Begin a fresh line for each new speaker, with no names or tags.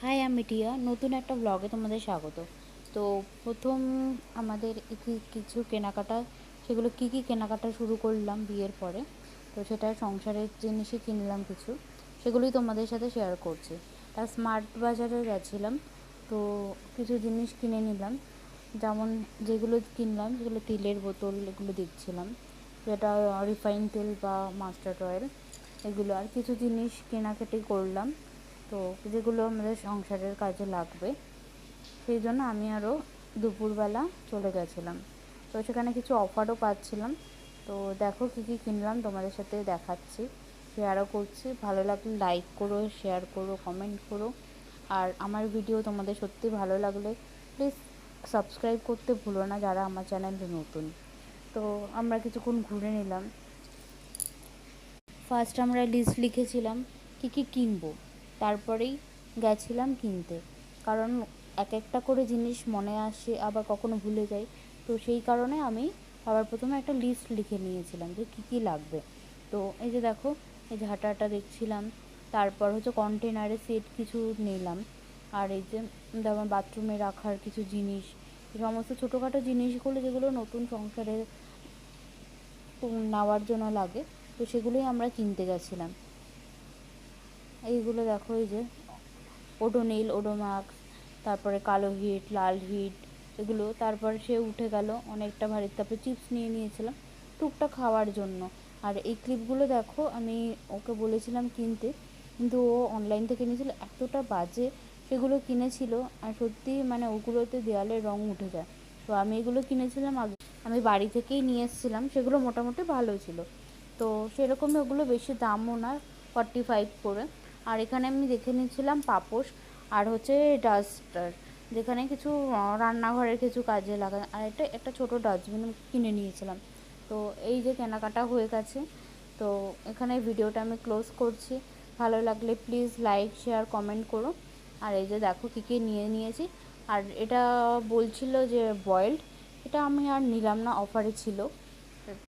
High, আমি টিয়া। নতুন একটা ব্লগে তোমাদের স্বাগত। তো প্রথম আমাদের কিছু কেনাকাটা, সেগুলো কি কেনাকাটা শুরু করলাম বিয়ের পরে। তো সেটা সংসারের জিনিসই কিনলাম কিছু, সেগুলোই তোমাদের সাথে শেয়ার করছি। তার স্মার্ট বাজারে গেছিলাম, তো কিছু জিনিস কিনে নিলাম। যেমন যেগুলো কিনলাম, যেগুলো তেলের বোতল, এগুলো দেখছিলাম, যেটা রিফাইন তেল বা মাস্টার্ড অয়েল, এগুলো। আর কিছু জিনিস কেনাকাটি করলাম, তো যেগুলো আমাদের সংসারের কাজে লাগবে, সেই জন্য আমি আরও দুপুরবেলা চলে গেছিলাম। তো সেখানে কিছু অফারও পাচ্ছিলাম। তো দেখো কী কিনলাম, তোমাদের সাথে দেখাচ্ছি, শেয়ারও করছি। ভালো লাগলে লাইক করো, শেয়ার করো, কমেন্ট করো। আর আমার ভিডিও তোমাদের সত্যি ভালো লাগলে প্লিজ সাবস্ক্রাইব করতে ভুলো না, যারা আমার চ্যানেলে নতুন। তো আমরা কিছুক্ষণ ঘুরে নিলাম। ফার্স্ট আমরা লিস্ট লিখেছিলাম কী কিনবো, তারপরেই গেছিলাম কিনতে। কারণ এক একটা করে জিনিস মনে আসে, আবার কখনো ভুলে যাই। তো সেই কারণে আমি সবার প্রথমে একটা লিস্ট লিখে নিয়েছিলাম যে কী লাগবে। তো এই যে দেখো, এই যে হাঁটা দেখছিলাম। তারপর হচ্ছে কন্টেনারে সেট কিছু নিলাম। আর এই যে যেমন বাথরুমে রাখার কিছু জিনিস, এই সমস্ত ছোটোখাটো জিনিসগুলো যেগুলো নতুন সংসারে নেওয়ার জন্য লাগে, তো সেগুলোই আমরা কিনতে গেছিলাম। এইগুলো দেখো, এই যে ওডোনিল, ওডোম্যাক্স, তারপরে কালো হিট, লাল হিট, এগুলো। তারপর সে উঠে গেল অনেকটা ভারী। তারপরে চিপস নিয়ে নিয়েছিলাম টুকটাক খাওয়ার জন্য। আর এই ক্লিপগুলো দেখো, আমি ওকে বলেছিলাম কিনতে, কিন্তু ও অনলাইন থেকে নিয়েছিল, এতটা বাজে সেগুলো কিনেছিল। আর সত্যি মানে ওগুলোতে দেওয়ালের রং উঠে যায়। তো আমি এগুলো কিনেছিলাম আগে, আমি বাড়ি থেকেই নিয়ে এসেছিলাম, সেগুলো মোটামুটি ভালো ছিল। তো সেরকমই ওগুলো বেশি দামও না, 45 করে। আর এখানে আমি দেখে নিয়েছিলাম পাপোশ, আর হচ্ছে ডাস্টার, যেখানে কিছু রান্নাঘরের কিছু কাজে লাগা। আর একটা ছোটো ডাস্টবিন কিনে নিয়েছিলাম। তো এই যে কেনাকাটা হয়ে গেছে। তো এখানে ভিডিওটা আমি ক্লোজ করছি। ভালো লাগলে প্লিজ লাইক, শেয়ার, কমেন্ট করো। আর এই যে দেখো কী নিয়ে নিয়েছি। আর এটা বলছিল যে বয়েলড, এটা আমি আর নিলাম না, অফারে ছিল।